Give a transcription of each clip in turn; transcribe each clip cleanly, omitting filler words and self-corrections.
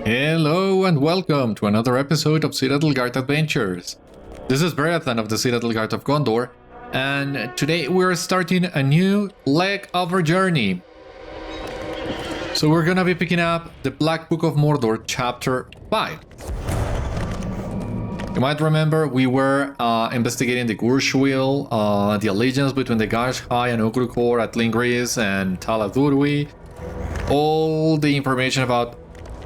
Hello and welcome to another episode of Citadel Guard Adventures. This is Beriathan of the Citadel Guard of Gondor, and today we're starting a new leg of our journey. So we're gonna be picking up the Black Book of Mordor, Chapter 5. You might remember we were investigating the Gúrzyul, the allegiance between the Gúrzyul and Ugrukhôr at Lingris and Taladurwi, all the information about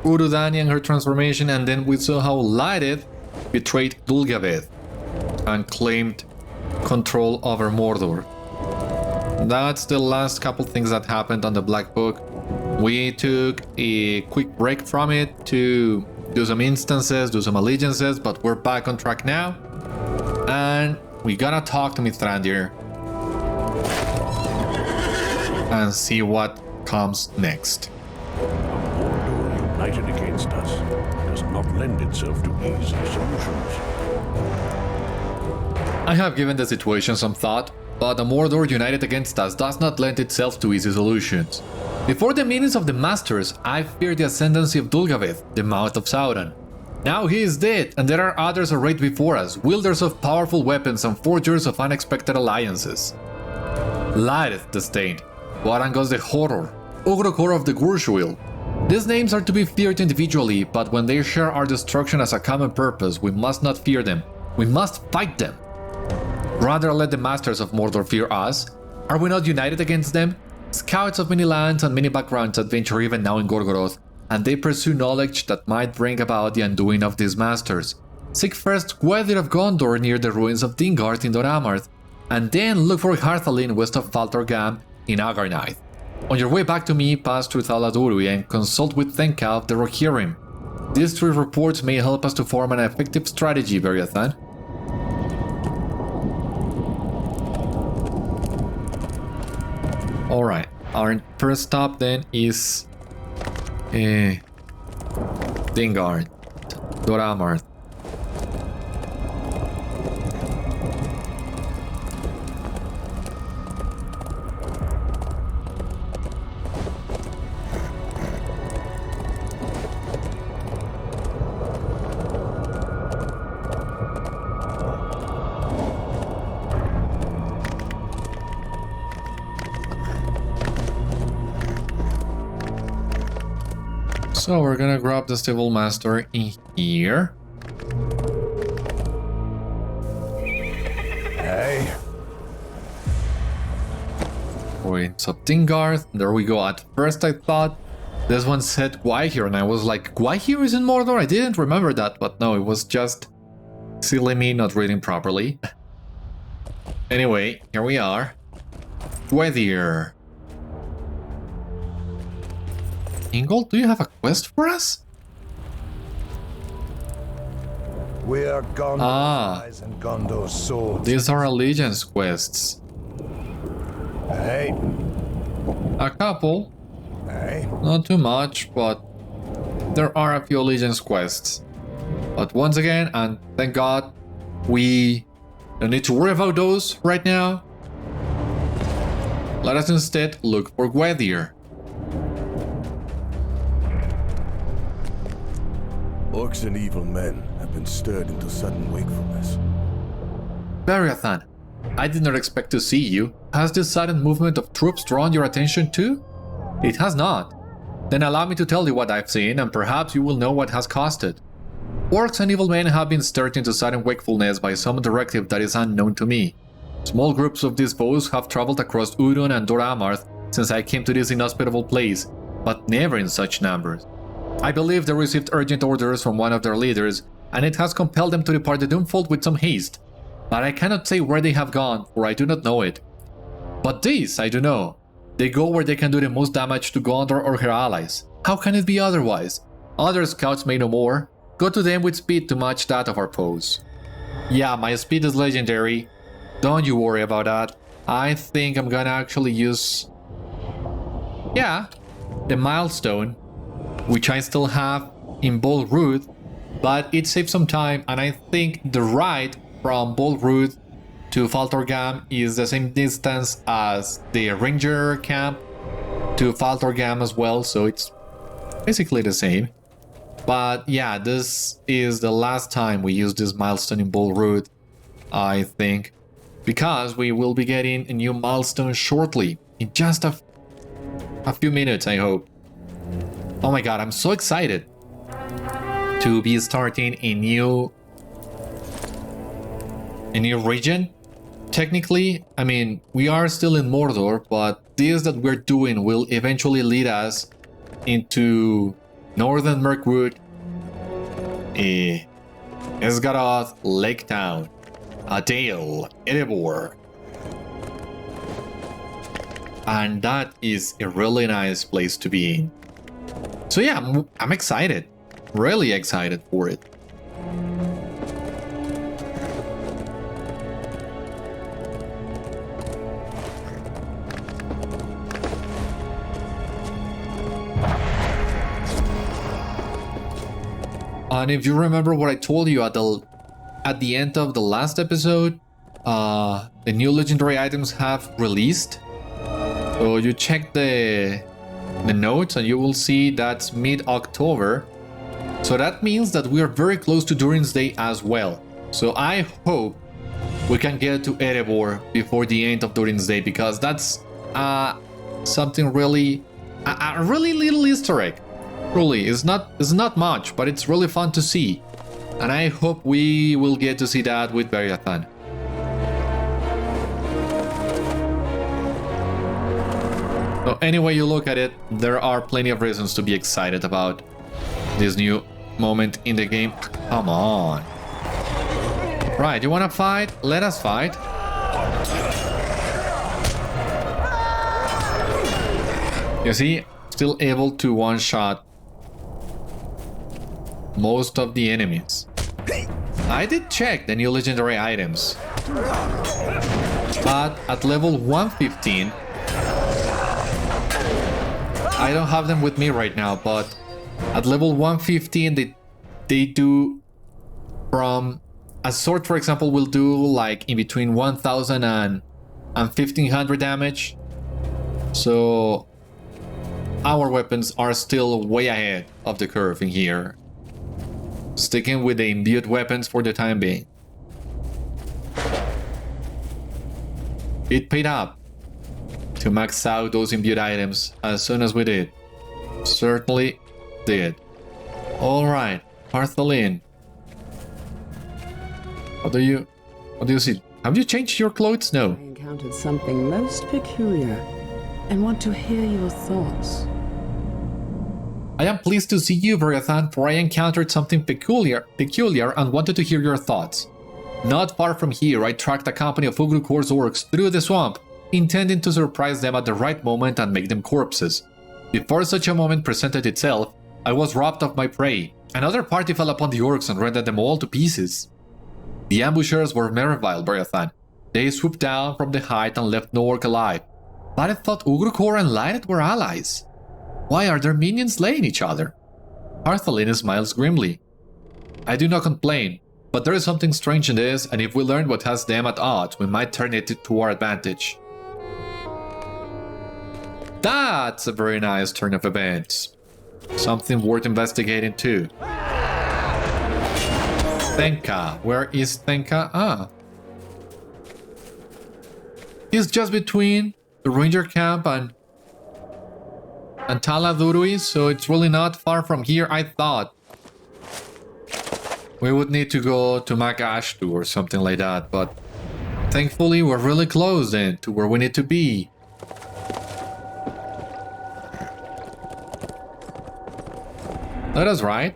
Urudani and her transformation, and then we saw how Lhaereth betrayed Dol Guldur and claimed control over Mordor. That's the last couple things that happened on the Black Book. We took a quick break from it to do some instances, do some allegiances, but we're back on track now. And we gotta talk to Mithrandir and see what comes next. United against us does not lend itself to easy solutions. I have given the situation some thought, but a Mordor united against us does not lend itself to easy solutions. Before the meetings of the Masters, I feared the ascendancy of Dol Guldur, the mouth of Sauron. Now he is dead, and there are others arrayed before us, wielders of powerful weapons and forgers of unexpected alliances. Lhaereth the Stained, Warden the Horror, Ugrukhôr of the Gúrzyul. These names are to be feared individually, but when they share our destruction as a common purpose, we must not fear them. We must fight them. Rather let the Masters of Mordor fear us. Are we not united against them? Scouts of many lands and many backgrounds adventure even now in Gorgoroth, and they pursue knowledge that might bring about the undoing of these Masters. Seek first Gwydir of Gondor near the ruins of Dingard in Doramarth, and then look for Harthalin west of Faltorgam in Agarnaith. On your way back to me, pass through Taladurwi and consult with Thenka of the Rohirrim. These three reports may help us to form an effective strategy, Beriathan. Alright, our first stop then is Dingard, Doramarth. So we're gonna grab the Stable Master in here. Hey. Ruins of Dingard. There we go. At first I thought this one said Gwydir, and I was like, Gwydir is in Mordor? I didn't remember that, but no, it was just silly me not reading properly. Anyway, here we are. Gwydir. Ingold, do you have a quest for us? We are Gondor's and Gondor's swords. These are allegiance quests. Hey. A couple. Hey. Not too much, but there are a few allegiance quests. But once again, and thank God, we don't need to worry about those right now. Let us instead look for Gwydir. Orcs and evil men have been stirred into sudden wakefulness. Beriathan, I did not expect to see you. Has this sudden movement of troops drawn your attention too? It has not. Then allow me to tell you what I've seen, and perhaps you will know what has caused it. Orcs and evil men have been stirred into sudden wakefulness by some directive that is unknown to me. Small groups of these foes have traveled across Udon and Doramarth since I came to this inhospitable place, but never in such numbers. I believe they received urgent orders from one of their leaders, and it has compelled them to depart the Doomfold with some haste. But I cannot say where they have gone, for I do not know it. But this I do know. They go where they can do the most damage to Gondor or her allies. How can it be otherwise? Other scouts may know more. Go to them with speed to match that of our foes. Yeah, my speed is legendary. Don't you worry about that. I think I'm gonna actually use... yeah, the milestone, which I still have in Bol Ruth, but it saves some time, and I think the ride from Bol Ruth to Faltorgam is the same distance as the Ranger camp to Faltorgam as well, so it's basically the same. But yeah, this is the last time we use this milestone in Bull Root, I think, because we will be getting a new milestone shortly, in just a few minutes, I hope. Oh my god, I'm so excited to be starting a new region. Technically, I mean, we are still in Mordor, but this that we're doing will eventually lead us into Northern Mirkwood, Esgaroth, Lake Town, Dale, Erebor. And that is a really nice place to be in. So yeah, I'm excited. Really excited for it. And if you remember what I told you at the end of the last episode, the new legendary items have released. So you check the notes and you will see that's mid-October. So that means that we are very close to Durin's Day as well. So I hope we can get to Erebor before the end of Durin's Day, because that's something really, a really little Easter egg. Truly, it's not much, but it's really fun to see. And I hope we will get to see that with Beriathan. So any way you look at it, there are plenty of reasons to be excited about this new moment in the game. Come on. Right, you wanna fight? Let us fight. You see, still able to one-shot most of the enemies. I did check the new legendary items, but at level 115, I don't have them with me right now, but at level 115 they do, from a sword for example will do like in between 1000 and 1500 damage. So our weapons are still way ahead of the curve in here. Sticking with the imbued weapons for the time being. It paid up to max out those imbued items as soon as we did. Certainly did. Alright, Partholin. What do you see? Have you changed your clothes? No. I encountered something most peculiar and want to hear your thoughts. I am pleased to see you, Beriathan, for I encountered something peculiar and wanted to hear your thoughts. Not far from here, I tracked a company of Ugrukhôr's orcs through the swamp, intending to surprise them at the right moment and make them corpses. Before such a moment presented itself, I was robbed of my prey. Another party fell upon the orcs and rendered them all to pieces. The ambushers were merciful, Beriathan. They swooped down from the height and left no orc alive. But I thought Ugrukhôr and Lhaereth were allies. Why are their minions slaying each other? Partholin smiles grimly. I do not complain, but there is something strange in this, and if we learn what has them at odds, we might turn it to our advantage. That's a very nice turn of events. Something worth investigating too. Thenka. Where is Thenka? Ah. He's just between the ranger camp and Taladurui, so it's really not far from here. I thought we would need to go to Magashtu or something like that, but thankfully we're really close then to where we need to be. Let us ride.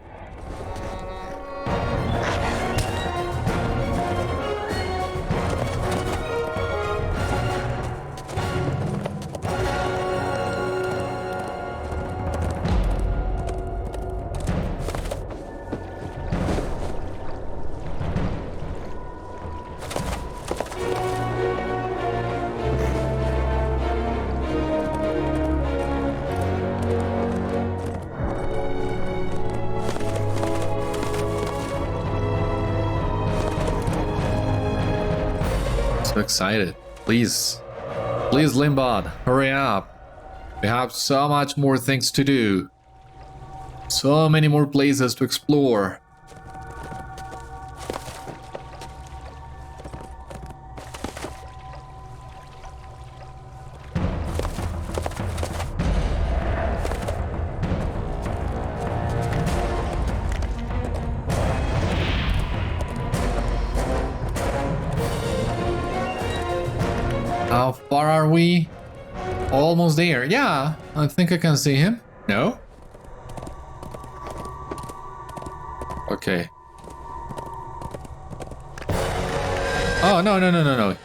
So excited. Please Limbad, hurry up. We have so much more things to do. So many more places to explore. How far are we? Almost there. Yeah, I think I can see him. No? Okay. Oh, no.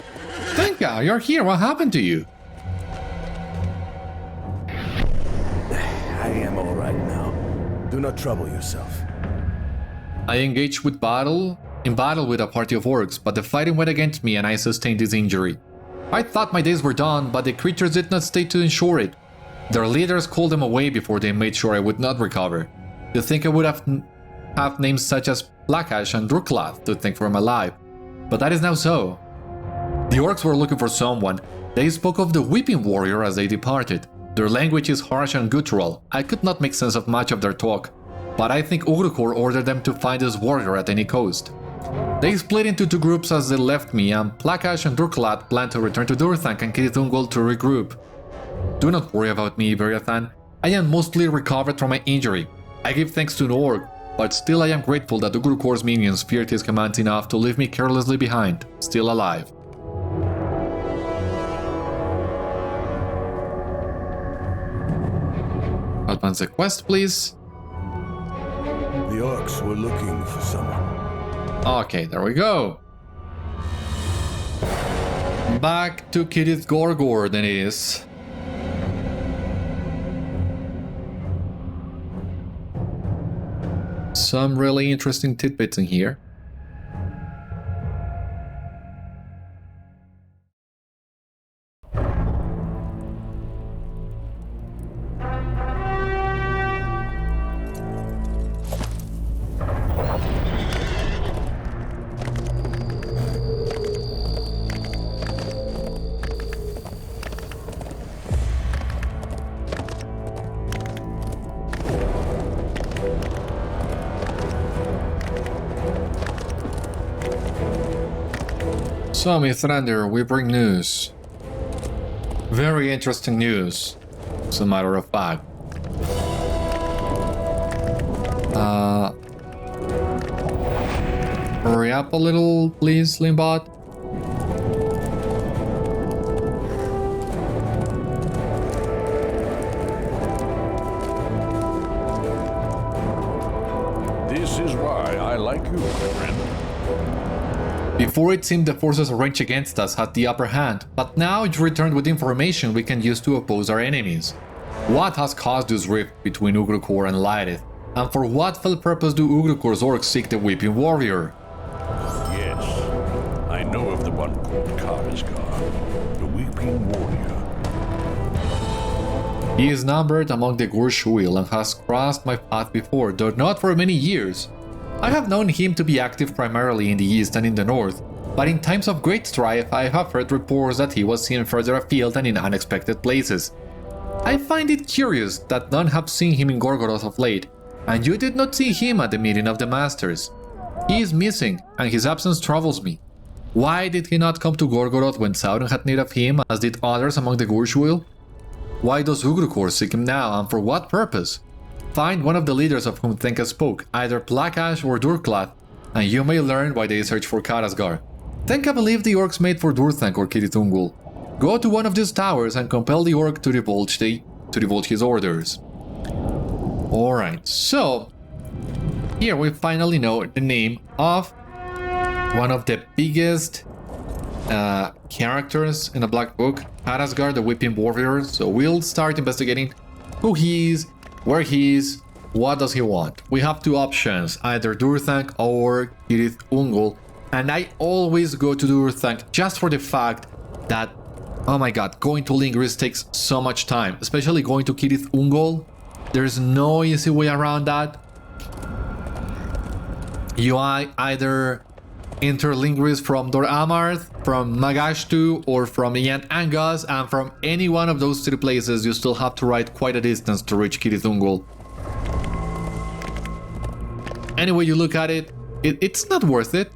Tenka, you're here. What happened to you? I am all right now. Do not trouble yourself. I engaged in battle with a party of orcs, but the fighting went against me and I sustained this injury. I thought my days were done, but the creatures did not stay to ensure it. Their leaders called them away before they made sure I would not recover. You think I would have names such as Blackash and Ugrukhôr to think for him alive, but that is now so. The orcs were looking for someone. They spoke of the Weeping Warrior as they departed. Their language is harsh and guttural. I could not make sense of much of their talk, but I think Ugrukhôr ordered them to find this warrior at any cost. They split into two groups as they left me, and Blackash and Ugrukhôr plan to return to Durthanc and Citadel to regroup. Do not worry about me, Beriathan. I am mostly recovered from my injury. I give thanks to an orc, but still I am grateful that Ugrukhôr's minions feared his commands enough to leave me carelessly behind, still alive. Advance the quest, please. The orcs were looking for someone. Okay, there we go. Back to Karazgar then it is. Some really interesting tidbits in here. So, Mithrandir, we bring news. Very interesting news, as a matter of fact. Hurry up a little, please, Limbot. This is why I like you, my friend. Before it seemed the forces arranged against us had the upper hand, but now it returned with information we can use to oppose our enemies. What has caused this rift between Ugrukhôr and Lhaereth, and for what fell purpose do Ugrukhôr's orcs seek the Weeping Warrior? Yes, I know of the one called Karazgar, the Weeping Warrior. He is numbered among the Gúrzyul and has crossed my path before, though not for many years. I have known him to be active primarily in the east and in the north, but in times of great strife I have heard reports that he was seen further afield and in unexpected places. I find it curious that none have seen him in Gorgoroth of late, and you did not see him at the meeting of the Masters. He is missing, and his absence troubles me. Why did he not come to Gorgoroth when Sauron had need of him, as did others among the Gúrzyul? Why does Ugrukhôr seek him now, and for what purpose? Find one of the leaders of whom Tenka spoke, either Blackash or Ugrukhôr, and you may learn why they search for Karazgar. Tenka believed the orcs made for Durthanc or Citadel. Go to one of these towers and compel the orc to divulge his orders. Alright, so here we finally know the name of one of the biggest characters in the Black Book, Karazgar, the Weeping Warrior. So we'll start investigating who he is, where he is, what does he want. We have two options, either Durthanc or Citadel, and I always go to Durthanc just for the fact that, oh my god, going to Lingris takes so much time, especially going to Citadel. There's no easy way around that. You either enter Lingris from Dor Amarth, from Magashtu, or from Ian Angus, and from any one of those three places you still have to ride quite a distance to reach Citadel. Any way you look at it, it's not worth it.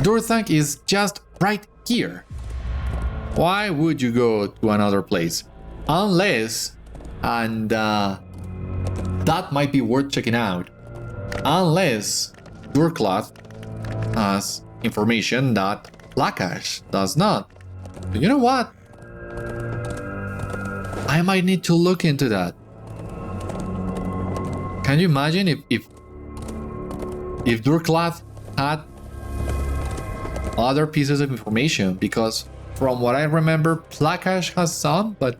Durthank is just right here. Why would you go to another place? Unless, and that might be worth checking out, unless Durclath has information that Lakash does not. But you know what? I might need to look into that. Can you imagine if Durclath had other pieces of information? Because from what I remember, Lakash has some, but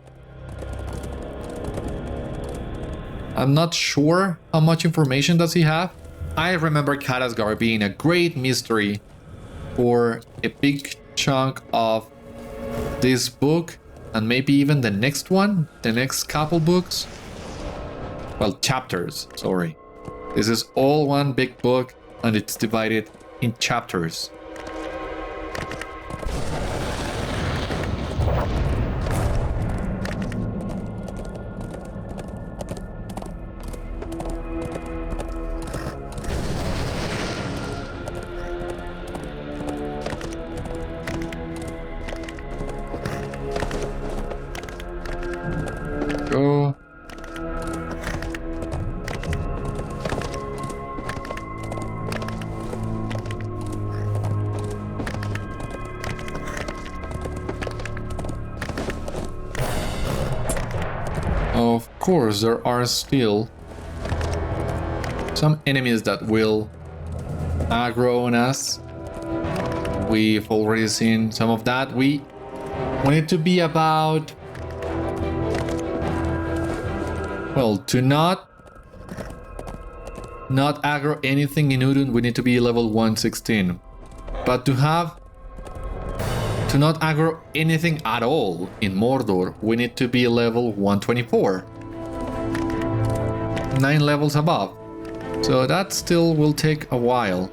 I'm not sure how much information does he have. I remember Karazgar being a great mystery for a big chunk of this book, and maybe even the next one, the next couple books. Well, chapters, sorry. This is all one big book, and it's divided in chapters. Go. Of course, there are still some enemies that will aggro on us. We've already seen some of that. We want it to be about, well, to not aggro anything in Udun, we need to be level 116. But to not aggro anything at all in Mordor, we need to be level 124. 9 levels above. So that still will take a while.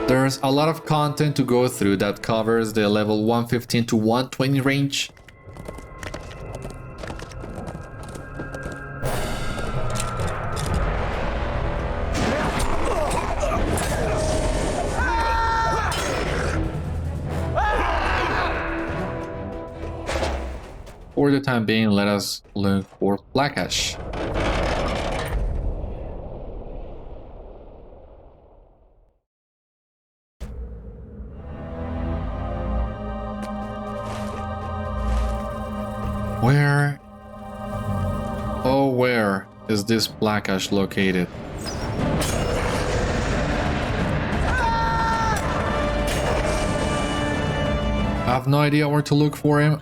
There's a lot of content to go through that covers the level 115 to 120 range. For the time being, let us look for Lakash. Where? Oh, where is this Lakash located? I have no idea where to look for him.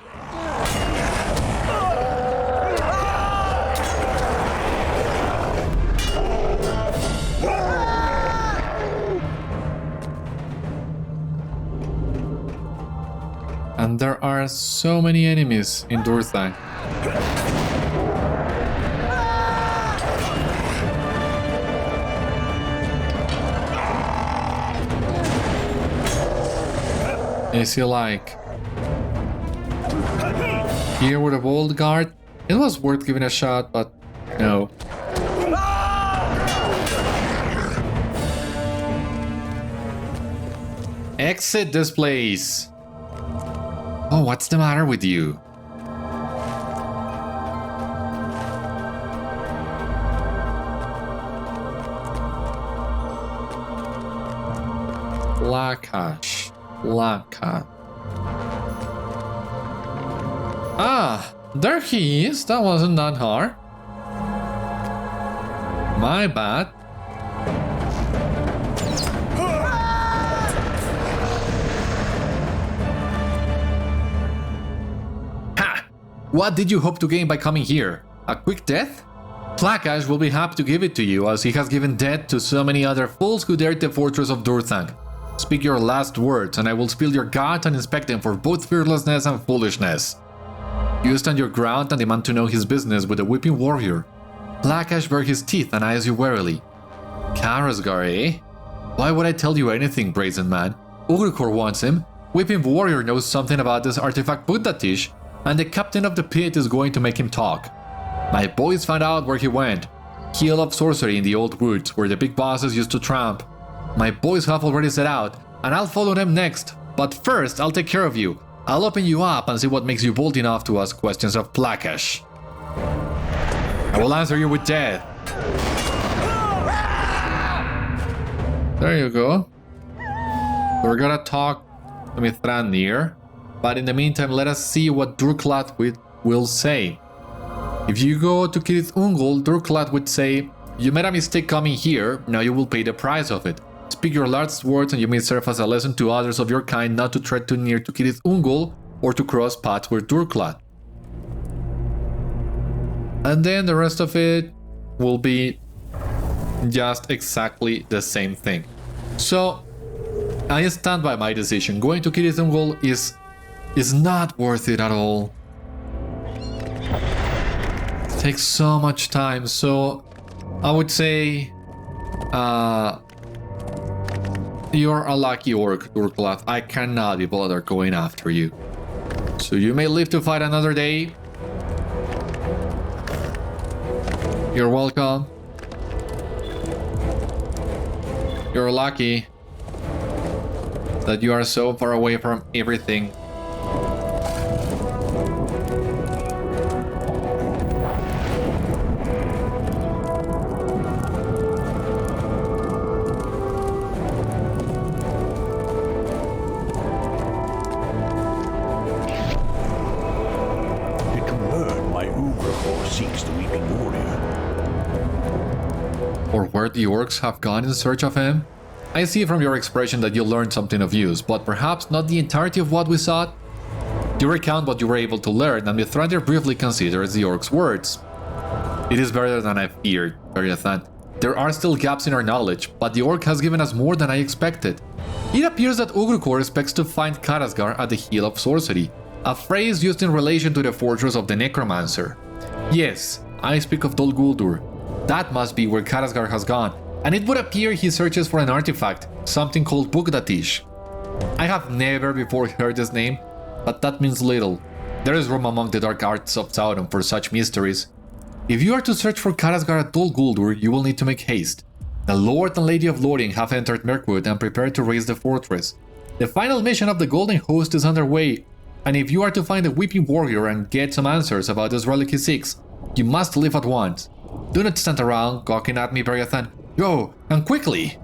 And there are so many enemies in Durthank. Is he like here with a bold guard? It was worth giving a shot, but no. Exit this place. Oh, what's the matter with you? Lakash. Laka. Ah, there he is. That wasn't that hard. My bad. What did you hope to gain by coming here? A quick death? Lakash will be happy to give it to you, as he has given death to so many other fools who dared the fortress of Durthank. Speak your last words, and I will spill your guts and inspect them for both fearlessness and foolishness. You stand your ground and demand to know his business with the weeping warrior. Lakash bare his teeth and eyes you warily. Karazgar, eh? Why would I tell you anything, brazen man? Ugrukhôr wants him. Weeping warrior knows something about this artifact Bugdatish, and the captain of the pit is going to make him talk. My boys found out where he went. Hill of Sorcery in the old woods, where the big bosses used to tramp. My boys have already set out, and I'll follow them next. But first, I'll take care of you. I'll open you up and see what makes you bold enough to ask questions of Blackish. I will answer you with death. There you go. We're gonna talk to Mithrandir, but in the meantime, let us see what Durklad will say. If you go to Cirith Ungol, Durklad would say, "You made a mistake coming here, now you will pay the price of it. Speak your last words and you may serve as a lesson to others of your kind not to tread too near to Cirith Ungol or to cross paths with Durklad." And then the rest of it will be just exactly the same thing. So, I stand by my decision. Going to Cirith Ungol is not worth it at all. It takes so much time, so I would say you're a lucky orc, Durklad. I cannot be bothered going after you. So you may live to fight another day. You're welcome. You're lucky that you are so far away from everything. Did you learn why Ugrukhôr seeks the Weeping Warrior? Or where the orcs have gone in search of him? I see from your expression that you learned something of use, but perhaps not the entirety of what we sought? You recount what you were able to learn, and Mithrandir briefly considers the orc's words. It is better than I feared, Beriathan. There are still gaps in our knowledge, but the orc has given us more than I expected. It appears that Ugrukhôr expects to find Karazgar at the Hill of Sorcery, a phrase used in relation to the fortress of the Necromancer. Yes, I speak of Dol Guldur. That must be where Karazgar has gone, and it would appear he searches for an artifact, something called Bugdatish. I have never before heard this name, but that means little. There is room among the dark arts of Sauron for such mysteries. If you are to search for Karazgar at Dol Guldur, you will need to make haste. The Lord and Lady of Lothian have entered Mirkwood and prepared to raise the fortress. The final mission of the Golden Host is underway, and if you are to find the Weeping Warrior and get some answers about this relic he seeks, you must leave at once. Do not stand around gawking at me, Beriathan. Go, and quickly!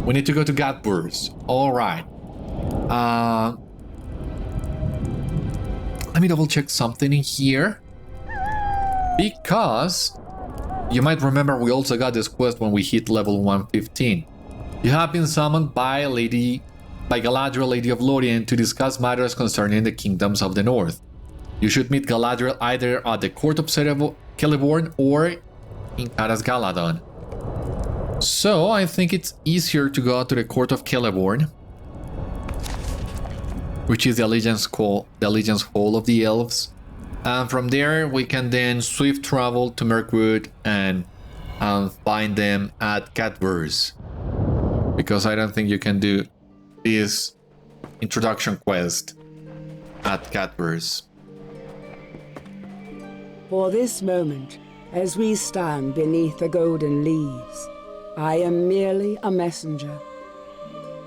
We need to go to Gadbur's. Alright. Let me double check something in here. Because you might remember we also got this quest when we hit level 115. You have been summoned by Galadriel, Lady of Lothian, to discuss matters concerning the kingdoms of the north. You should meet Galadriel either at the court of Celeborn or in Karazgar. So I think it's easier to go to the court of Celeborn, which is the Allegiance Hall of the Elves. And from there we can then swift travel to Mirkwood and find them at Gadbur's. Because I don't think you can do this introduction quest at Gadbur's. For this moment, as we stand beneath the golden leaves, I am merely a messenger.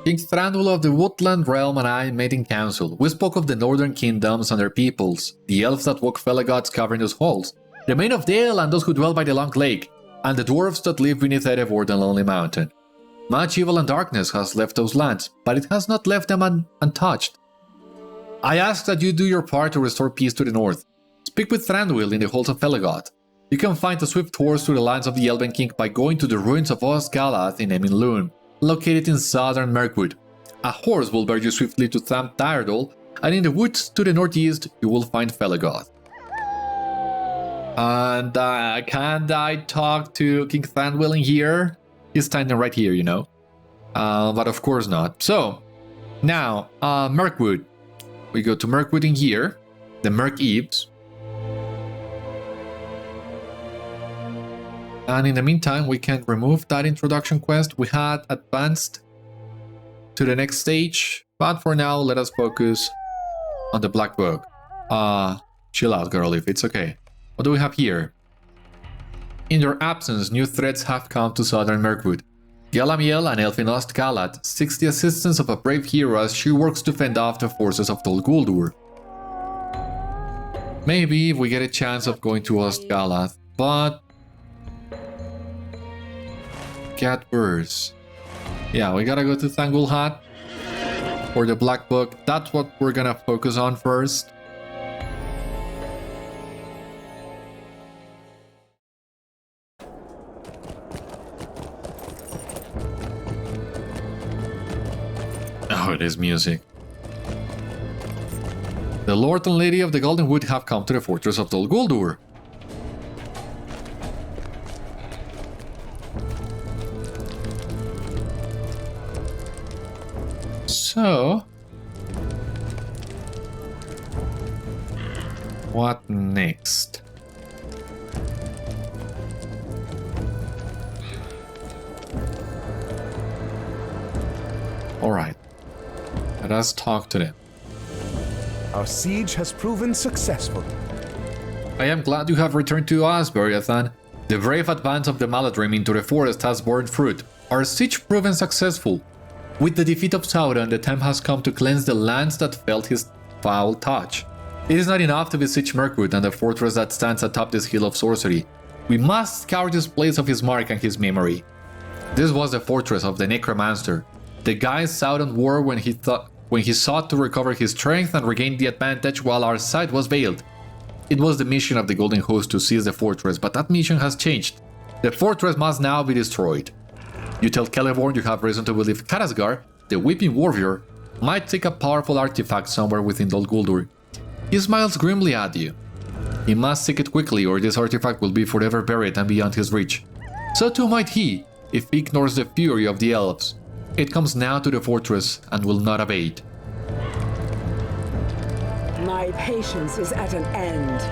King Thranduil of the Woodland Realm and I met in council. We spoke of the northern kingdoms and their peoples, the elves that walk Felagoth's cavernous halls, the men of Dale and those who dwell by the Long Lake, and the dwarves that live beneath Erebor and Lonely Mountain. Much evil and darkness has left those lands, but it has not left them untouched. I ask that you do your part to restore peace to the north. Speak with Thranduil in the halls of Felagoth. You can find a swift horse to the lands of the Elven King by going to the ruins of Osgalath in Emin located in southern Mirkwood. A horse will bear you swiftly to Tham Dairdol, and in the woods to the northeast you will find Felagoth. And can I talk to King Thranduil in here? He's standing right here, you know. But of course not. So, now, Mirkwood. We go to Mirkwood in here, the Mirk Eves. And in the meantime, we can remove that introduction quest. We had advanced to the next stage, but for now, let us focus on the Black Book. Chill out, girl, if it's okay. What do we have here? In your absence, new threats have come to southern Mirkwood. Galamiel, an elf in Ostgalat, seeks the assistance of a brave hero as she works to fend off the forces of Dol Guldur. Maybe if we get a chance of going to Ostgalat, but... Get worse. Yeah, we gotta go to Thangulhat for the Black Book. That's what we're gonna focus on first. Oh, it is music. The Lord and Lady of the Golden Wood have come to the fortress of Dol Guldur. So, what next? All right, let us talk to them. Our siege has proven successful. I am glad you have returned to us, Beriathan. The brave advance of the Maladrim into the forest has borne fruit. Our siege proven successful. With the defeat of Sauron, the time has come to cleanse the lands that felt his foul touch. It is not enough to besiege Mirkwood and the fortress that stands atop this hill of sorcery. We must scour this place of his mark and his memory. This was the fortress of the Necromancer, the guy Sauron wore when he sought to recover his strength and regain the advantage while our sight was veiled. It was the mission of the Golden Host to seize the fortress, but that mission has changed. The fortress must now be destroyed. You tell Celeborn you have reason to believe Karazgar, the Weeping Warrior, might take a powerful artifact somewhere within Dol Guldur. He smiles grimly at you. He must seek it quickly or this artifact will be forever buried and beyond his reach. So too might he, if he ignores the fury of the Elves. It comes now to the fortress and will not abate. My patience is at an end.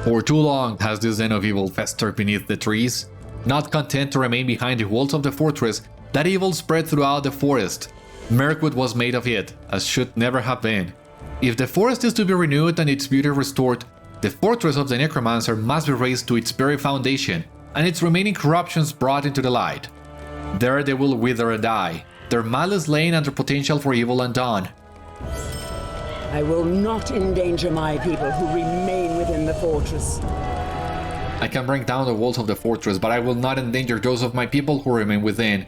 For too long has this den of evil festered beneath the trees. Not content to remain behind the walls of the fortress, that evil spread throughout the forest. Mirkwood was made of it, as should never have been. If the forest is to be renewed and its beauty restored, the fortress of the Necromancer must be razed to its very foundation, and its remaining corruptions brought into the light. There they will wither and die, their malice laying and their potential for evil undone. I will not endanger my people who remain within the fortress. I can bring down the walls of the fortress, but I will not endanger those of my people who remain within.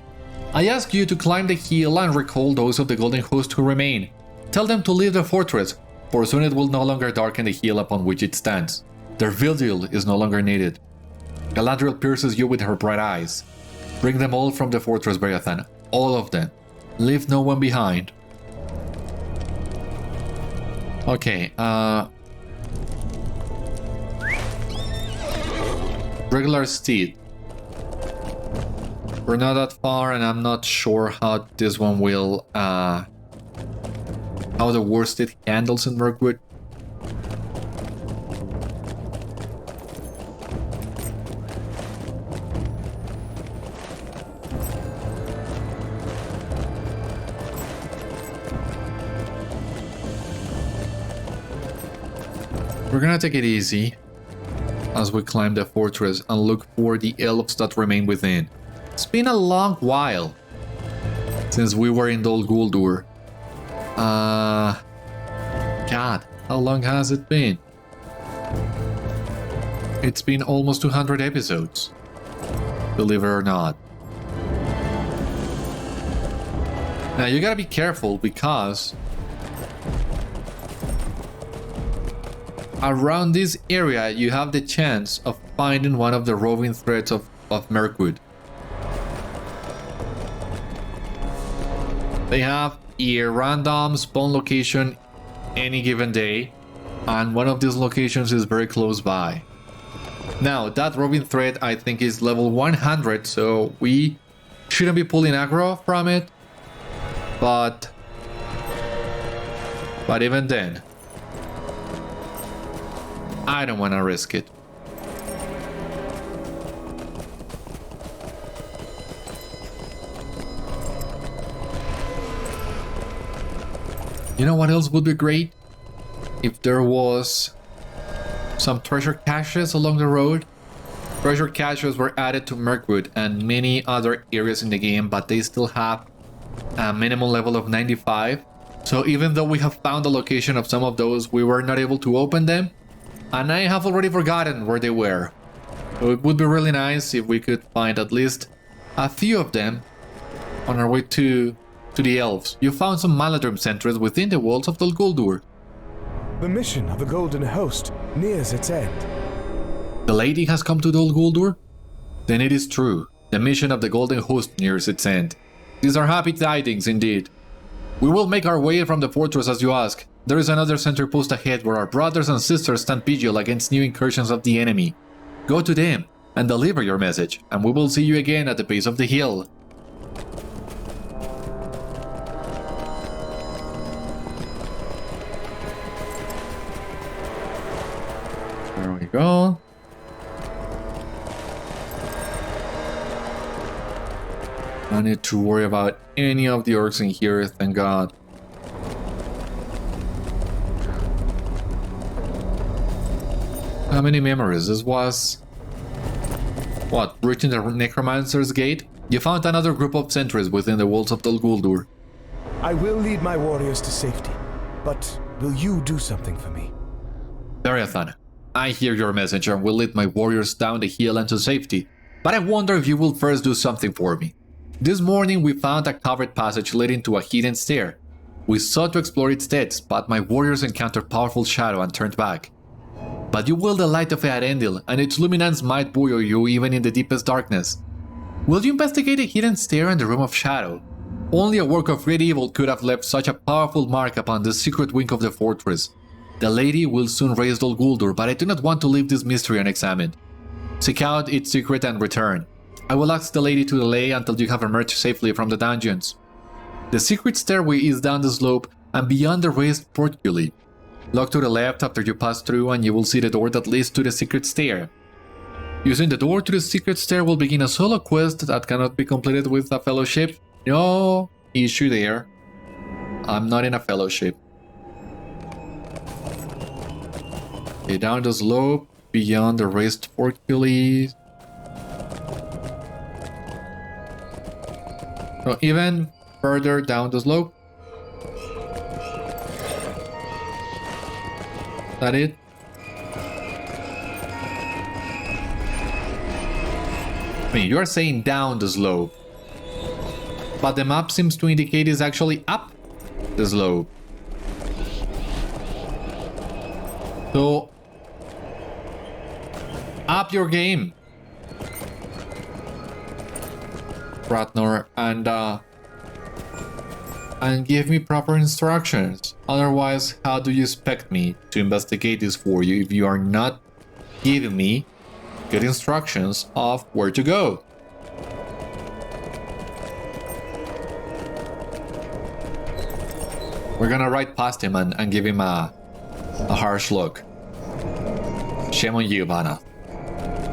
I ask you to climb the hill and recall those of the Golden Host who remain. Tell them to leave the fortress, for soon it will no longer darken the hill upon which it stands. Their vigil is no longer needed. Galadriel pierces you with her bright eyes. Bring them all from the fortress, Beriathan. All of them. Leave no one behind. Okay, regular steed. We're not that far and I'm not sure how this one will, how the worsted handles in Mirkwood. We're gonna take it easy as we climb the fortress and look for the elves that remain within. It's been a long while since we were in Dol Guldur. God, how long has it been? It's been almost 200 episodes, believe it or not. Now you gotta be careful because around this area you have the chance of finding one of the roving threads of Mirkwood. They have a random spawn location any given day, and one of these locations is very close by. Now that roving thread I think is level 100, so we shouldn't be pulling aggro from it, but even then I don't want to risk it. You know what else would be great? If there was some treasure caches along the road. Treasure caches were added to Mirkwood and many other areas in the game, but they still have a minimum level of 95. So even though we have found the location of some of those, we were not able to open them. And I have already forgotten where they were. So it would be really nice if we could find at least a few of them on our way to the Elves. You found some Maladrim centers within the walls of Dol Guldur. The mission of the Golden Host nears its end. The lady has come to Dol Guldur? Then it is true. The mission of the Golden Host nears its end. These are happy tidings indeed. We will make our way from the fortress as you ask. There is another center post ahead where our brothers and sisters stand vigil against new incursions of the enemy. Go to them and deliver your message, and we will see you again at the base of the hill. There we go. I don't need to worry about any of the orcs in here, thank God. How many memories? This was... what, breaching the Necromancer's gate? You found another group of sentries within the walls of Dol Guldur. I will lead my warriors to safety, but will you do something for me? Beriathan, I hear your message and will lead my warriors down the hill and to safety, but I wonder if you will first do something for me. This morning we found a covered passage leading to a hidden stair. We sought to explore its depths, but my warriors encountered powerful shadow and turned back. But you wield the light of Earendil, and its luminance might buoy you even in the deepest darkness. Will you investigate a hidden stair in the Room of Shadow? Only a work of great evil could have left such a powerful mark upon the secret wing of the fortress. The lady will soon raise Dol Guldur, but I do not want to leave this mystery unexamined. Seek out its secret and return. I will ask the lady to delay until you have emerged safely from the dungeons. The secret stairway is down the slope and beyond the raised portcullis. Look to the left after you pass through and you will see the door that leads to the secret stair. Using the door to the secret stair will begin a solo quest that cannot be completed with a fellowship. No issue there. I'm not in a fellowship. Okay, down the slope, beyond the raised portcullis. So even further down the slope. Is that it? I mean, you're saying down the slope, but the map seems to indicate it's actually up the slope. So, up your game, Ratnor, and give me proper instructions. Otherwise, how do you expect me to investigate this for you if you are not giving me good instructions of where to go? We're gonna ride past him and give him a harsh look. Shame on you, Vanna.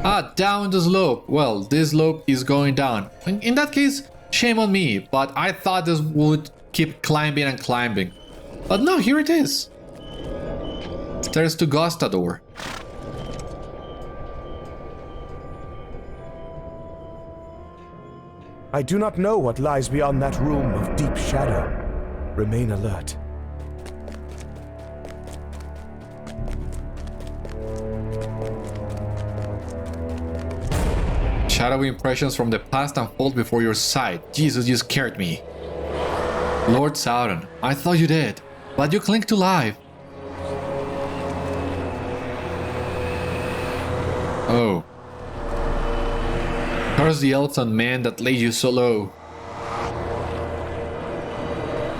Ah, down the slope. Well, this slope is going down. In that case, shame on me, but I thought this would keep climbing and climbing. But no, here it is. Stairs to Gostador. I do not know what lies beyond that room of deep shadow. Remain alert. Shadowy impressions from the past unfold before your sight. Jesus, you scared me. Lord Sauron, I thought you did, but you cling to life. Oh. Curse the elves and men that laid you so low.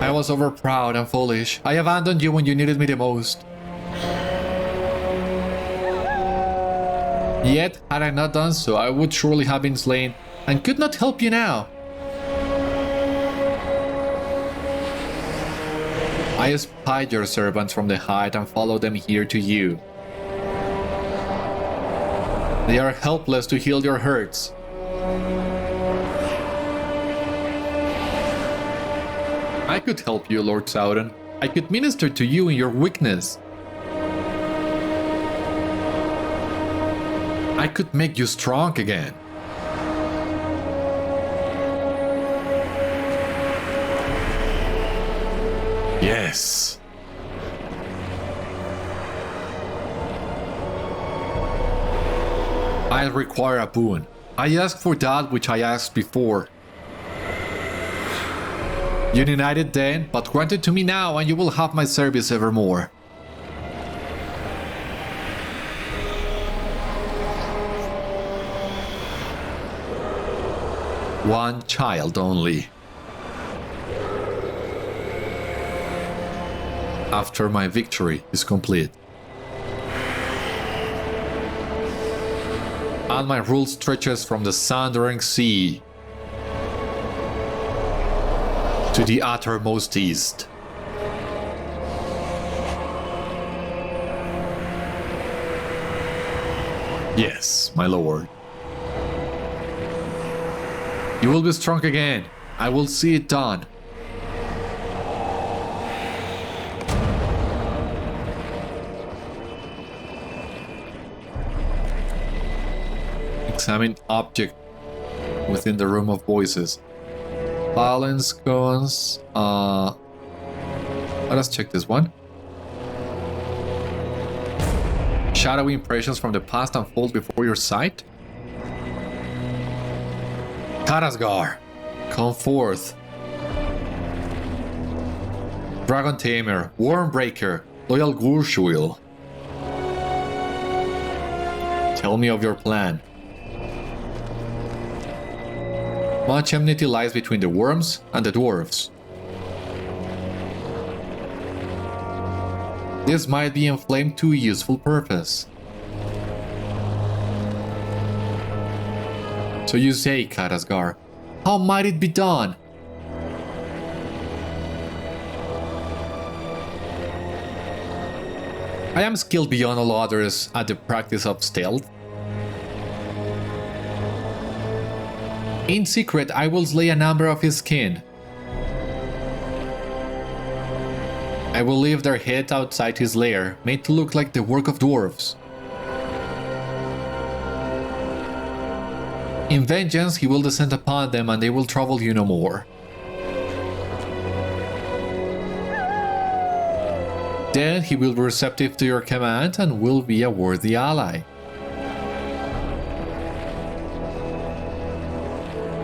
I was overproud and foolish. I abandoned you when you needed me the most. Yet, had I not done so, I would surely have been slain, and could not help you now. I espied your servants from the height and followed them here to you. They are helpless to heal your hurts. I could help you, Lord Sauron. I could minister to you in your weakness. I could make you strong again. Yes. I require a boon. I ask for that which I asked before. You denied it then, but grant it to me now, and you will have my service evermore. One child only. After my victory is complete. And my rule stretches from the Sundering Sea to the uttermost east. Yes, my lord. You will be strong again. I will see it done. Examine object within the room of voices. Balance cones. Let us check this one. Shadowy impressions from the past unfold before your sight. Karazgar, come forth. Dragon Tamer, Wormbreaker, Loyal Gúrzyul. Tell me of your plan. Much enmity lies between the worms and the dwarves. This might be inflamed to a useful purpose. So you say, Karazgar, how might it be done? I am skilled beyond all others at the practice of stealth. In secret, I will slay a number of his kin. I will leave their head outside his lair, made to look like the work of dwarves. In vengeance, he will descend upon them and they will trouble you no more. Then he will be receptive to your command and will be a worthy ally.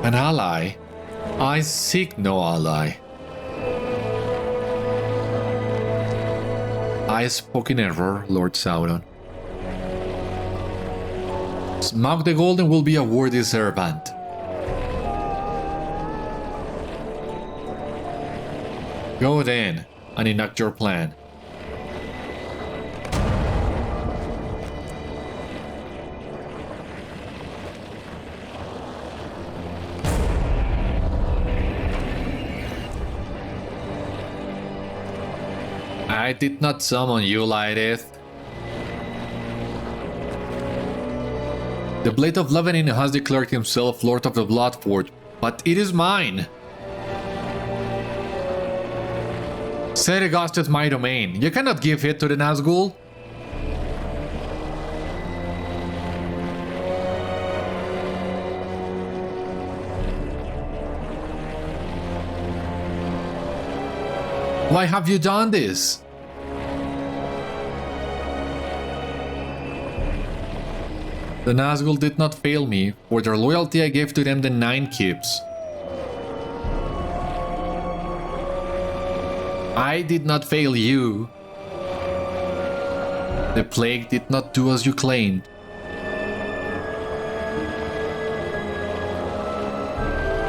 An ally? I seek no ally. I spoke in error, Lord Sauron. Smaug the Golden will be a worthy servant. Go then and enact your plan. I did not summon you, Lhaereth. The Blade of Lebanon has declared himself Lord of the Bloodfort, but it is mine. Seragast is my domain. You cannot give it to the Nazgul. Why have you done this? The Nazgul did not fail me. For their loyalty I gave to them the 9 keeps. I did not fail you. The plague did not do as you claimed.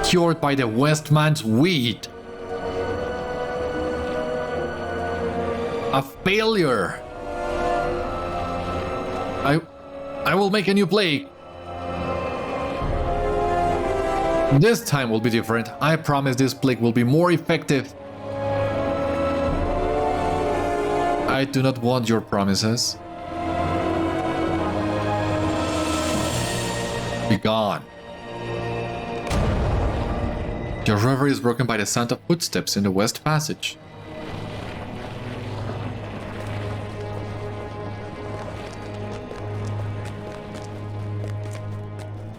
Cured by the Westman's weed. A failure. I will make a new plague. This time will be different. I promise this plague will be more effective. I do not want your promises. Be gone. Your reverie is broken by the sound of footsteps in the West Passage.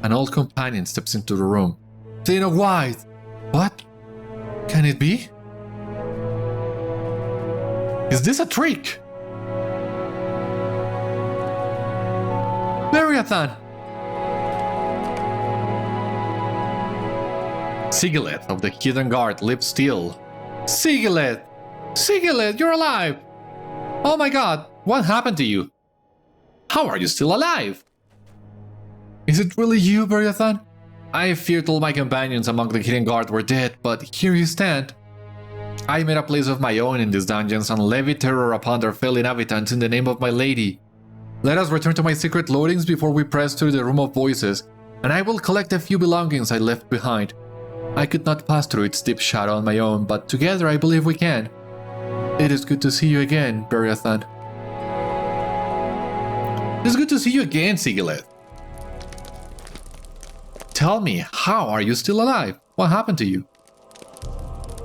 an old companion steps into the room. Dana White! What? Can it be? Is this a trick? Beriathan! Sigileth of the Hidden Guard lives still. Sigileth! Sigileth, you're alive! Oh my god, what happened to you? How are you still alive? Is it really you, Beriathan? I feared all my companions among the Hidden Guard were dead, but here you stand. I made a place of my own in these dungeons and levied terror upon their fellow inhabitants in the name of my lady. Let us return to my secret loadings before we press through the Room of Voices, and I will collect a few belongings I left behind. I could not pass through its deep shadow on my own, but together I believe we can. It is good to see you again, Beriathan. It's good to see you again, Sigileth. Tell me, how are you still alive? What happened to you?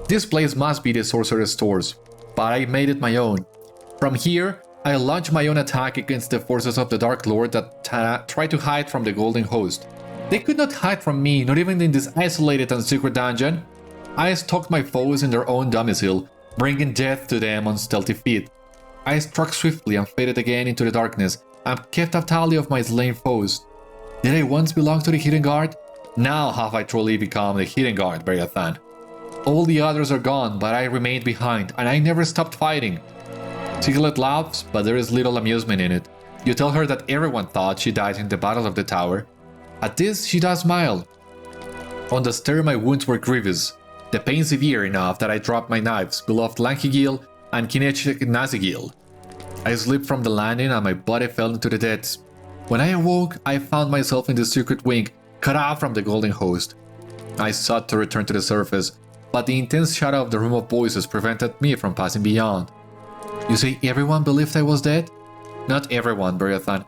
This place must be the Sorcerer's Stores, but I made it my own. From here, I launched my own attack against the forces of the Dark Lord that tried to hide from the Golden Host. They could not hide from me, not even in this isolated and secret dungeon. I stalked my foes in their own domicile, bringing death to them on stealthy feet. I struck swiftly and faded again into the darkness, and kept a tally of my slain foes. Did I once belong to the Hidden Guard? Now have I truly become the Hidden Guard, Beriathan. All the others are gone, but I remained behind, and I never stopped fighting. Sigileth laughs, but there is little amusement in it. You tell her that everyone thought she died in the Battle of the Tower. At this, she does smile. On the stair, my wounds were grievous, the pain severe enough that I dropped my knives, beloved Lanhigil and Kinechik Nazigil. I slipped from the landing and my body fell into the depths. When I awoke, I found myself in the secret wing, cut off from the Golden Host. I sought to return to the surface, but the intense shadow of the Room of Voices prevented me from passing beyond. You say everyone believed I was dead? Not everyone, Beriathan.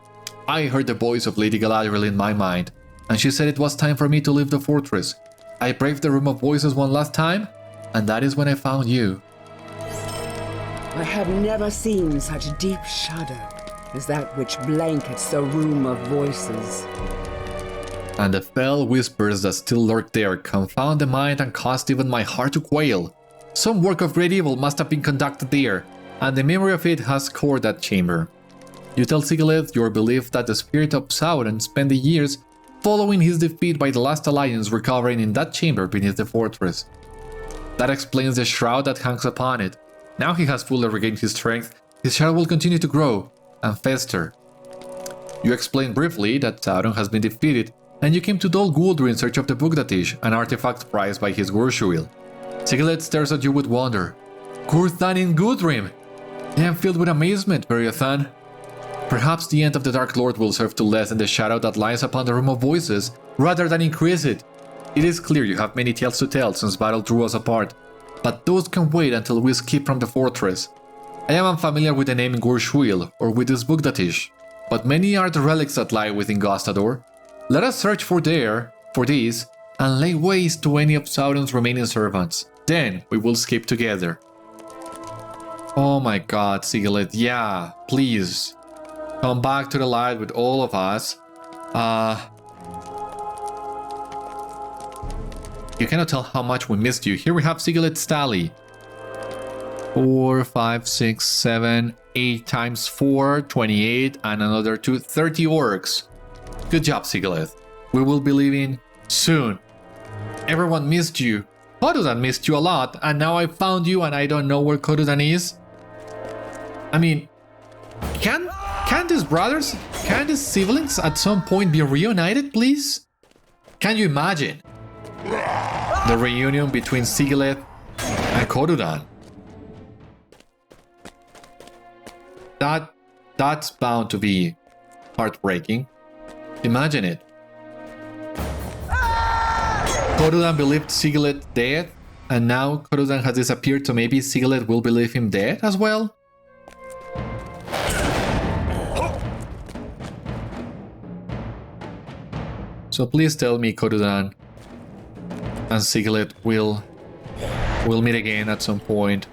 I heard the voice of Lady Galadriel in my mind, and she said it was time for me to leave the fortress. I braved the Room of Voices one last time, and that is when I found you. I have never seen such deep shudder as that which blankets the Room of Voices. And the fell whispers that still lurk there confound the mind and caused even my heart to quail. Some work of great evil must have been conducted there, and the memory of it has cored that chamber. You tell Sigileth your belief that the spirit of Sauron spent the years following his defeat by the last alliance recovering in that chamber beneath the fortress. That explains the shroud that hangs upon it. Now he has fully regained his strength, his shadow will continue to grow and fester. You explain briefly that Sauron has been defeated, and you came to Dol Guldur in search of the Bugdatish, an artifact prized by his Gúrzyul. Sigileth stares at you with wonder. Gurthan in Gudrim! I am filled with amazement, Beriathan. Perhaps the end of the Dark Lord will serve to lessen the shadow that lies upon the Room of Voices, rather than increase it. It is clear you have many tales to tell since battle drew us apart, but those can wait until we escape from the fortress. I am unfamiliar with the name Gúrzyul or with this Bugdatish, but many are the relics that lie within Ghostador. Let us search for these, and lay waste to any of Sauron's remaining servants. Then we will escape together. Oh my god, Sigileth, yeah, please. Come back to the light with all of us. You cannot tell how much we missed you. Here we have Sigileth's tally. 4, 5, 6, 7, 8 times 4, 28, and another 2, 30 orcs. Good job, Sigileth. We will be leaving soon. Everyone missed you. Kodudan missed you a lot, and now I found you and I don't know where Kodudan is. I mean, can these brothers, can these siblings at some point be reunited, please? Can you imagine the reunion between Sigileth and Kodudan? That's bound to be heartbreaking. Imagine it. Kodudan believed Sigileth dead, and now Kodudan has disappeared, so maybe Sigileth will believe him dead as well? So please tell me Kodudan and Sigileth will meet again at some point.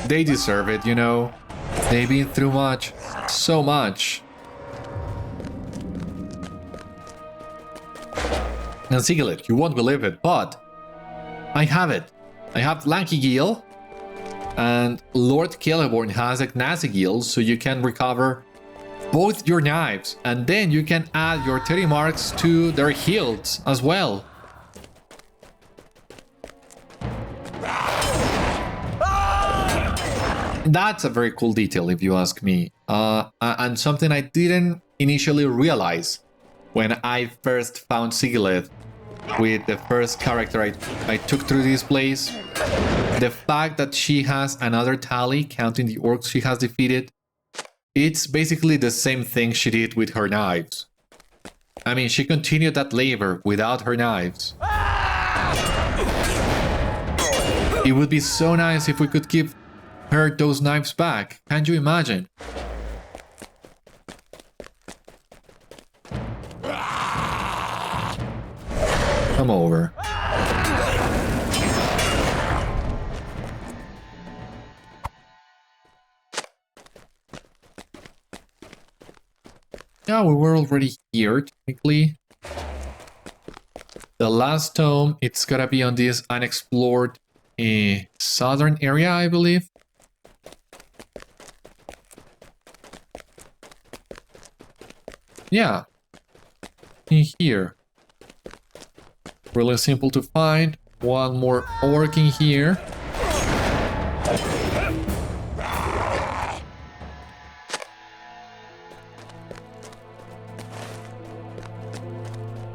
They deserve it, you know. They've been through much, so much. And Sigileth, you won't believe it, but I have it. I have Lanky Gil, and Lord Celeborn has a Gnasty Gil, so you can recover both your knives, and then you can add your 30 marks to their hilts as well. That's a very cool detail if you ask me, and something I didn't initially realize when I first found Sigileth with the first character I took through this place. The fact that she has another tally counting the orcs she has defeated, it's basically the same thing she did with her knives. I mean, she continued that labor without her knives. It would be so nice if we could give her those knives back. Can't you imagine? Come over. Yeah, we were already here, technically. The last tome, it's gotta be on this unexplored southern area, I believe. Yeah. In here. Really simple to find. One more orc in here.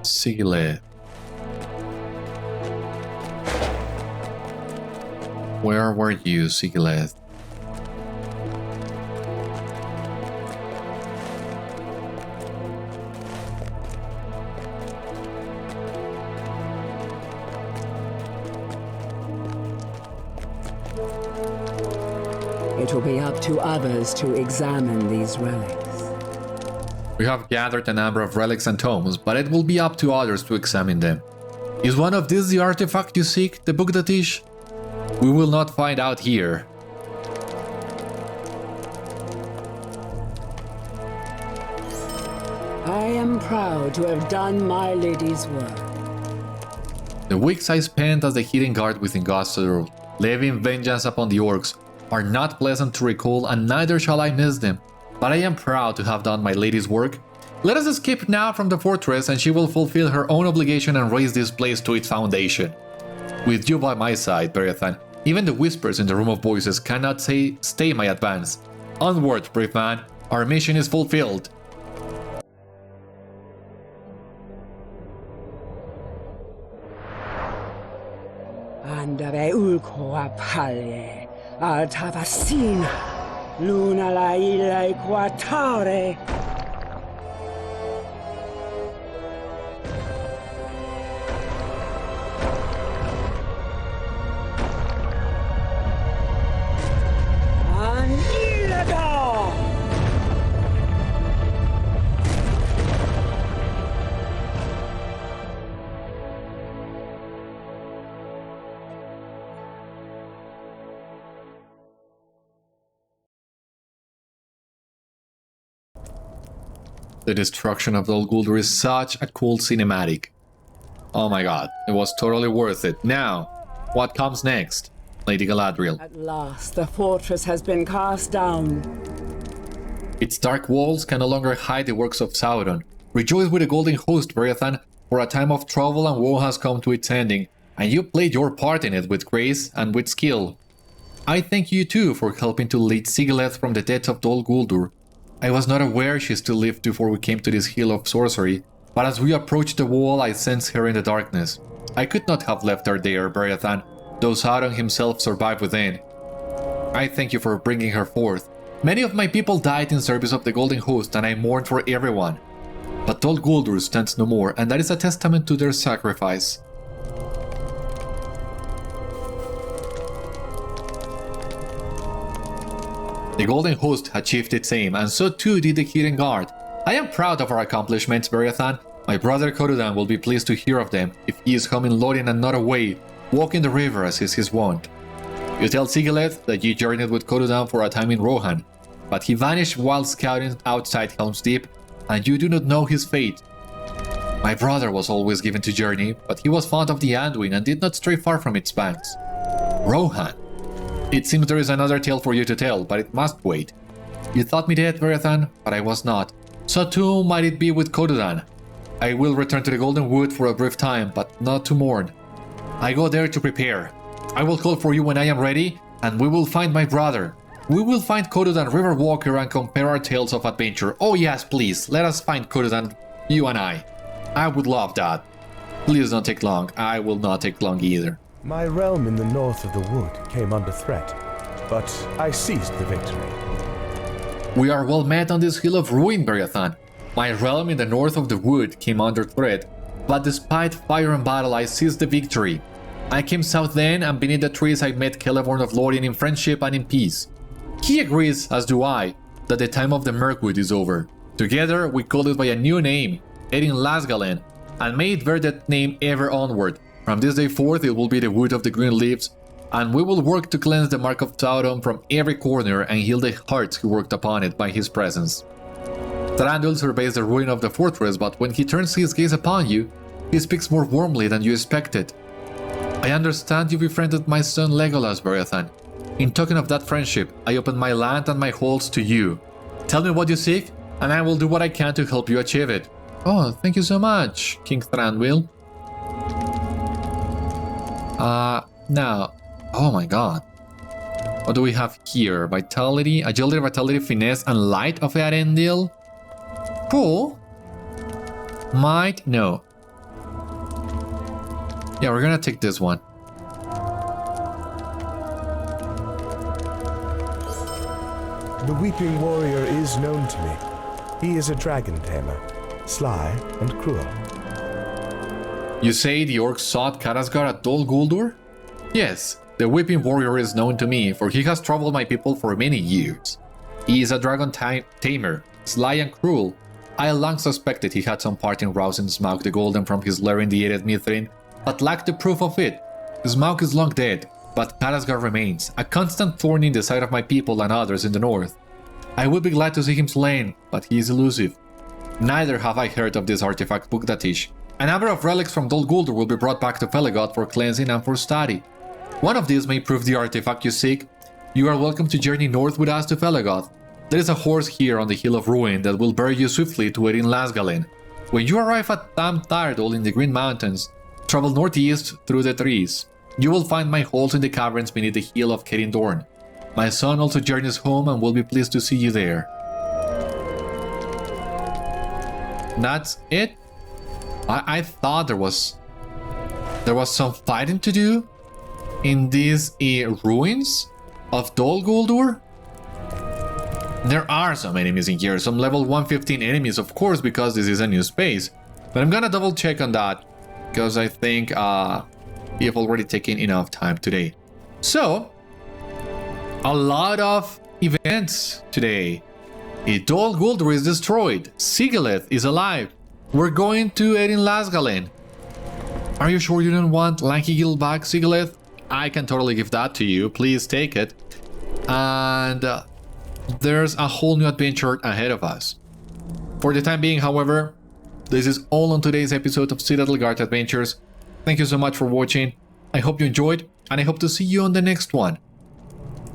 Sigileth. Where were you, Sigileth? It will be up to others to examine these relics. We have gathered a number of relics and tomes, but it will be up to others to examine them. Is one of these the artifact you seek, the Bugdatish? We will not find out here. I am proud to have done my lady's work. The weeks I spent as the hidden guard within Gúrzyul, levying vengeance upon the orcs, are not pleasant to recall, and neither shall I miss them. But I am proud to have done my lady's work. Let us escape now from the fortress, and she will fulfill her own obligation and raise this place to its foundation. With you by my side, Beriathan, even the whispers in the room of voices cannot stay my advance. Onward, brave man, our mission is fulfilled. Andare Ugrukhôr palle, altavasina, luna la illa quatare. The destruction of Dol Guldur is such a cool cinematic. Oh my god, it was totally worth it. Now, what comes next, Lady Galadriel? At last, the fortress has been cast down. Its dark walls can no longer hide the works of Sauron. Rejoice with the golden host, Beriathan, for a time of trouble and woe has come to its ending, and you played your part in it with grace and with skill. I thank you too for helping to lead Sigileth from the depths of Dol Guldur. I was not aware she still lived before we came to this hill of sorcery, but as we approached the wall I sensed her in the darkness. I could not have left her there, Beriathan, though Sauron himself survived within. I thank you for bringing her forth. Many of my people died in service of the Golden Host, and I mourned for everyone. But Dol Guldur stands no more, and that is a testament to their sacrifice. The Golden Host achieved its aim, and so too did the Hidden Guard. I am proud of our accomplishments, Beriathan. My brother Corodan will be pleased to hear of them, if he is home in Lothian and not away, walking the river as is his wont. You tell Sigileth that you journeyed with Corodan for a time in Rohan, but he vanished while scouting outside Helm's Deep, and you do not know his fate. My brother was always given to journey, but he was fond of the Anduin and did not stray far from its banks. Rohan. It seems there is another tale for you to tell, but it must wait. You thought me dead, Beriathan, but I was not. So too might it be with Códodan. I will return to the Golden Wood for a brief time, but not to mourn. I go there to prepare. I will call for you when I am ready, and we will find my brother. We will find Códodan Riverwalker and compare our tales of adventure. Oh yes, please, let us find Códodan, you and I. I would love that. Please don't take long. I will not take long either. My realm in the north of the wood came under threat, but I seized the victory. We are well met on this hill of ruin, Beriathan. My realm in the north of the wood came under threat, but despite fire and battle I seized the victory. I came south then, and beneath the trees I met Celeborn of Lorien in friendship and in peace. He agrees, as do I, that the time of the Mirkwood is over. Together we call it by a new name, Erin Lasgalen, and may it bear that name ever onward. From this day forth it will be the Wood of the Green Leaves, and we will work to cleanse the mark of Sauron from every corner and heal the hearts who worked upon it by his presence. Thranduil surveys the ruin of the fortress, but when he turns his gaze upon you, he speaks more warmly than you expected. I understand you befriended my son Legolas, Beriathan. In token of that friendship, I open my land and my halls to you. Tell me what you seek, and I will do what I can to help you achieve it. Oh, thank you so much, King Thranduil. Now, oh my god. What do we have here? Vitality, Agility, Vitality, Finesse, and Light of Eärendil? Cool. Might? No. Yeah, we're gonna take this one. The Weeping Warrior is known to me. He is a dragon tamer, sly and cruel. You say the Orcs sought Karazgar at Dol Guldur? Yes, the Weeping Warrior is known to me, for he has troubled my people for many years. He is a dragon tamer, sly and cruel. I long suspected he had some part in rousing Smaug the Golden from his lair in the arid Mithrin, but lacked the proof of it. Smaug is long dead, but Karazgar remains, a constant thorn in the side of my people and others in the north. I would be glad to see him slain, but he is elusive. Neither have I heard of this artifact Bugdatish. A number of relics from Dol Guldur will be brought back to Felagod for cleansing and for study. One of these may prove the artifact you seek. You are welcome to journey north with us to Felagod. There is a horse here on the Hill of Ruin that will bear you swiftly to Erin Lasgalen. When you arrive at Tam Tardol in the Green Mountains, travel northeast through the trees. You will find my halls in the caverns beneath the hill of Kerindorn. My son also journeys home and will be pleased to see you there. That's it? I thought there was some fighting to do in these ruins of Dol Guldur. There are some enemies in here, some level 115 enemies, of course, because this is a new space. But I'm gonna double check on that, because I think we have already taken enough time today. So, a lot of events today. Dol Guldur is destroyed. Sigileth is alive. We're going to Erin Lasgalen. Are you sure you don't want Lanky Gil back, Sigileth? I can totally give that to you. Please take it. And there's a whole new adventure ahead of us. For the time being, however, this is all on today's episode of Citadel Guard Adventures. Thank you so much for watching. I hope you enjoyed, and I hope to see you on the next one.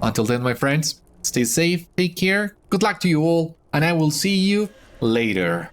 Until then, my friends, stay safe, take care, good luck to you all, and I will see you later.